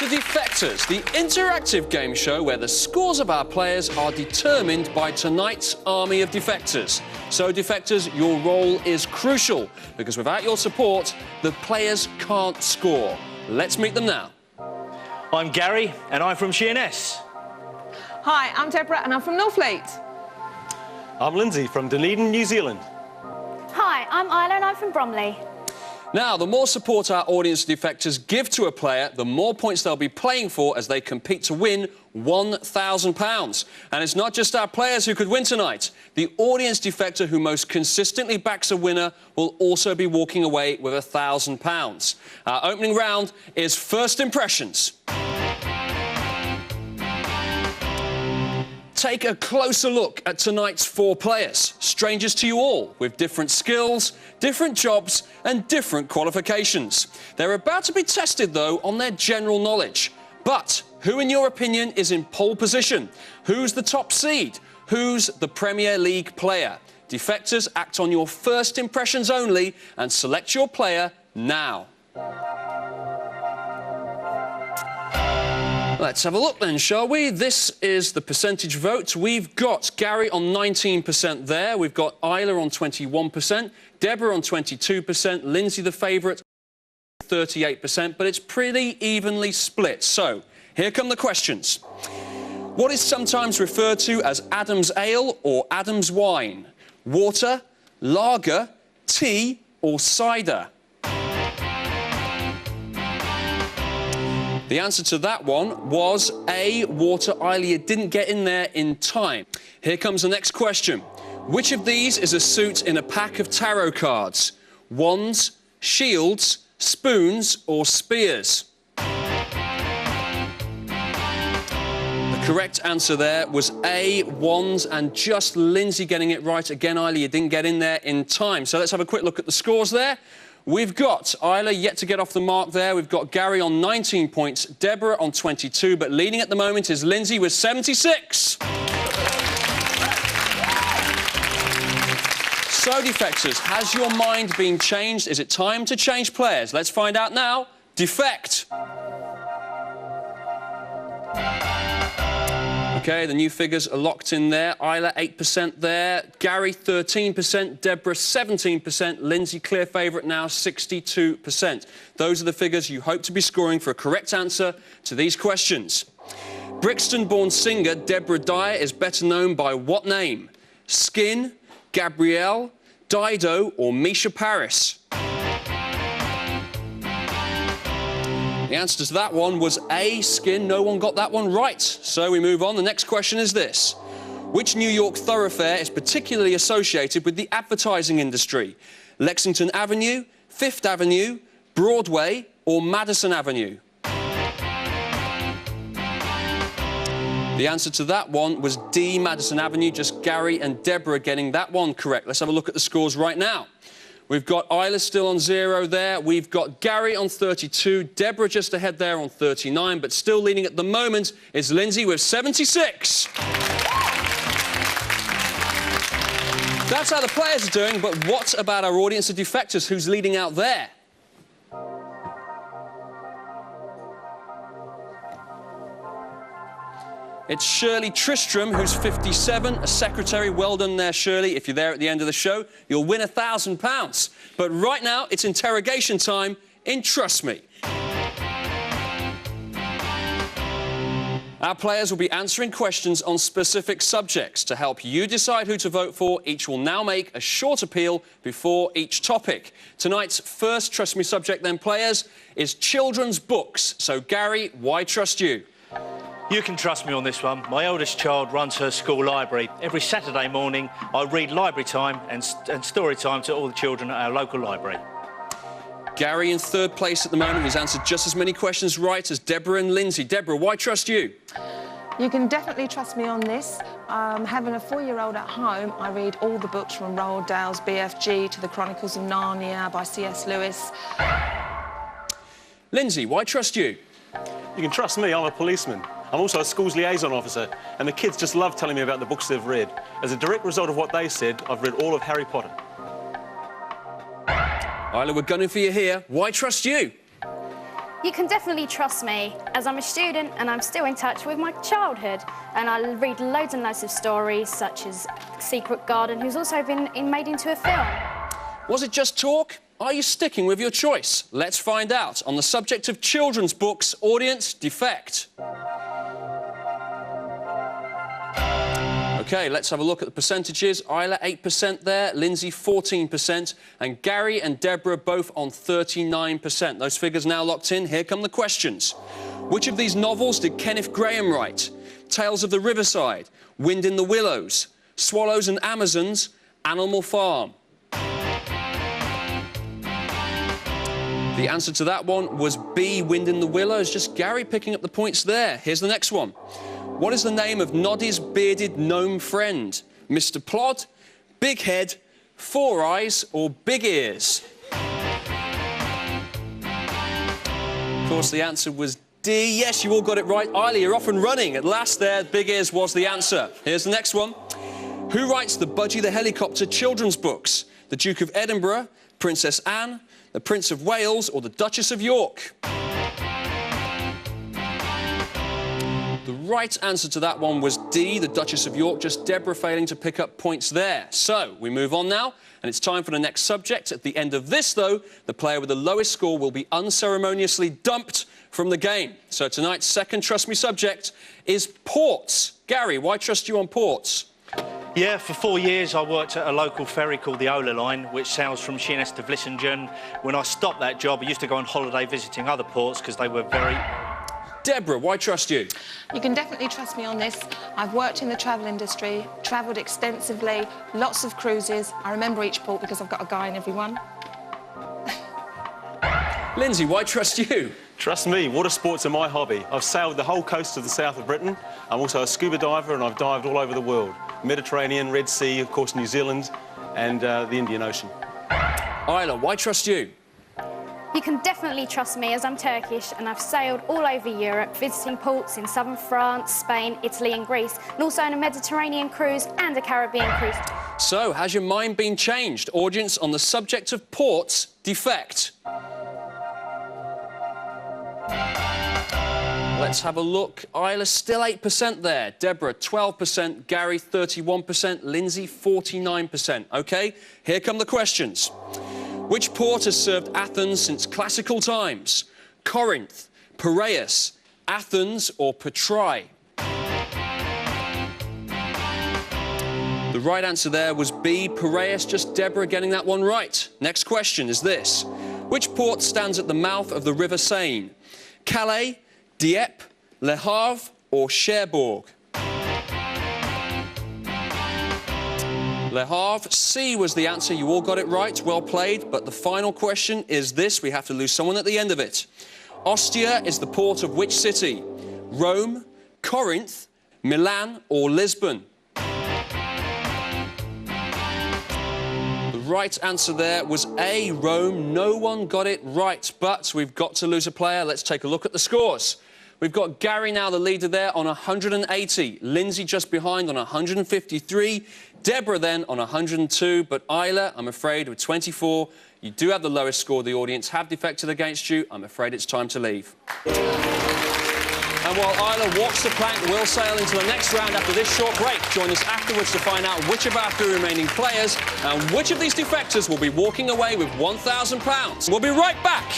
to Defectors, the interactive game show where the scores of our players are determined by tonight's army of defectors. So, defectors, your role is crucial, because without your support, the players can't score. Let's meet them now. I'm Gary, and I'm from Sheerness. Hi, I'm Deborah, and I'm from Northfleet. I'm Lindsay from Dunedin, New Zealand. Hi, I'm Isla, and I'm from Bromley. Now, the more support our audience defectors give to a player, the more points they'll be playing for as they compete to win £1,000. And it's not just our players who could win tonight. The audience defector who most consistently backs a winner will also be walking away with £1,000. Our opening round is First Impressions. Take a closer look at tonight's 4 players, strangers to you all, with different skills, different jobs and different qualifications. They're about to be tested, though, on their general knowledge. But who, in your opinion, is in pole position? Who's the top seed? Who's the Premier League player? Defectors, act on your first impressions only and select your player now. Let's have a look then, shall we? This is the percentage vote. We've got Gary on 19% there. We've got Isla on 21%, Deborah on 22%, Lindsay the favourite 38%, but it's pretty evenly split. So, here come the questions. What is sometimes referred to as Adam's Ale or Adam's Wine? Water, lager, tea or cider? The answer to that one was A, water. Isla didn't get in there in time. Here comes the next question. Which of these is a suit in a pack of tarot cards? Wands, shields, spoons or spears? The correct answer there was A, wands, and just Lindsay getting it right. Again, Isla, you didn't get in there in time. So let's have a quick look at the scores there. We've got Isla yet to get off the mark there. We've got Gary on 19 points, Deborah on 22, but leading at the moment is Lindsay with 76. So, defectors, has your mind been changed? Is it time to change players? Let's find out now. Defect. OK, the new figures are locked in there. Isla, 8% there. Gary, 13%. Deborah, 17%. Lindsay, clear favourite now, 62%. Those are the figures you hope to be scoring for a correct answer to these questions. Brixton-born singer Deborah Dyer is better known by what name? Skin, Gabrielle, Dido or Misha Paris? The answer to that one was A, Skin. No one got that one right. So we move on. The next question is this. Which New York thoroughfare is particularly associated with the advertising industry? Lexington Avenue, Fifth Avenue, Broadway or Madison Avenue? The answer to that one was D, Madison Avenue. Just Gary and Deborah getting that one correct. Let's have a look at the scores right now. We've got Isla still on 0 there. We've got Gary on 32. Deborah just ahead there on 39. But still leading at the moment is Lindsay with 76. That's how the players are doing. But what about our audience of defectors? Who's leading out there? It's Shirley Tristram, who's 57, a secretary. Well done there, Shirley. If you're there at the end of the show, you'll win £1,000. But right now, it's interrogation time in Trust Me. Our players will be answering questions on specific subjects. To help you decide who to vote for, each will now make a short appeal before each topic. Tonight's first Trust Me subject, then, players, is children's books. So, Gary, why trust you? You can trust me on this one. My eldest child runs her school library. Every Saturday morning, I read library time and story time to all the children at our local library. Gary in third place at the moment. He's answered just as many questions right as Deborah and Lindsay. Deborah, why trust you? You can definitely trust me on this. Having a 4-year-old at home, I read all the books from Roald Dahl's BFG to The Chronicles of Narnia by C.S. Lewis. Lindsay, why trust you? You can trust me, I'm a policeman. I'm also a school's liaison officer, and the kids just love telling me about the books they've read. As a direct result of what they said, I've read all of Harry Potter. Isla, we're gunning for you here. Why trust you? You can definitely trust me, as I'm a student and I'm still in touch with my childhood. And I read loads and loads of stories, such as Secret Garden, who's also been made into a film. Was it just talk? Are you sticking with your choice? Let's find out on the subject of children's books. Audience, defect. OK, let's have a look at the percentages. Isla, 8% there, Lindsay, 14%, and Gary and Deborah both on 39%. Those figures now locked in. Here come the questions. Which of these novels did Kenneth Grahame write? Tales of the Riverside, Wind in the Willows, Swallows and Amazons, Animal Farm. The answer to that one was B, Wind in the Willows. Just Gary picking up the points there. Here's the next one. What is the name of Noddy's bearded gnome friend? Mr. Plod, Big Head, Four Eyes, or Big Ears? Of course, the answer was D. Yes, you all got it right. Isla, you're off and running. At last there, Big Ears was the answer. Here's the next one. Who writes the Budgie the Helicopter children's books? The Duke of Edinburgh, Princess Anne, the Prince of Wales, or the Duchess of York? The right answer to that one was D, the Duchess of York. Just Deborah failing to pick up points there. So we move on now, and it's time for the next subject. At the end of this, though, the player with the lowest score will be unceremoniously dumped from the game. So tonight's second Trust Me subject is ports. Gary, why trust you on ports? Yeah, for 4 years I worked at a local ferry called the Ola Line, which sails from Sheerness to Vlissingen. When I stopped that job, I used to go on holiday visiting other ports because they were very... Deborah, why trust you? You can definitely trust me on this. I've worked in the travel industry, travelled extensively, lots of cruises. I remember each port because I've got a guy in every one. Lindsay, why trust you? Trust me, water sports are my hobby. I've sailed the whole coast of the south of Britain. I'm also a scuba diver and I've dived all over the world. Mediterranean, Red Sea, of course New Zealand and the Indian Ocean. Isla, why trust you? You can definitely trust me, as I'm Turkish and I've sailed all over Europe, visiting ports in southern France, Spain, Italy and Greece, and also on a Mediterranean cruise and a Caribbean cruise. So, has your mind been changed? Audience, on the subject of ports, defect. Let's have a look. Isla, still 8% there. Deborah, 12%. Gary, 31%. Lindsay, 49%. OK, here come the questions. Which port has served Athens since classical times? Corinth, Piraeus, Athens, or Petrae? The right answer there was B, Piraeus. Just Deborah getting that one right. Next question is this. Which port stands at the mouth of the River Seine? Calais, Dieppe, Le Havre, or Cherbourg? Le Havre. C was the answer. You all got it right. Well played. But the final question is this. We have to lose someone at the end of it. Ostia is the port of which city? Rome, Corinth, Milan, or Lisbon? The right answer there was A, Rome. No one got it right, but we've got to lose a player. Let's take a look at the scores. We've got Gary now, the leader there, on 180. Lindsay just behind on 153. Deborah then on 102. But Isla, I'm afraid, with 24, you do have the lowest score. The audience have defected against you. I'm afraid it's time to leave. And while Isla walks the plank, we'll sail into the next round after this short break. Join us afterwards to find out which of our 3 remaining players and which of these defectors will be walking away with £1,000. We'll be right back.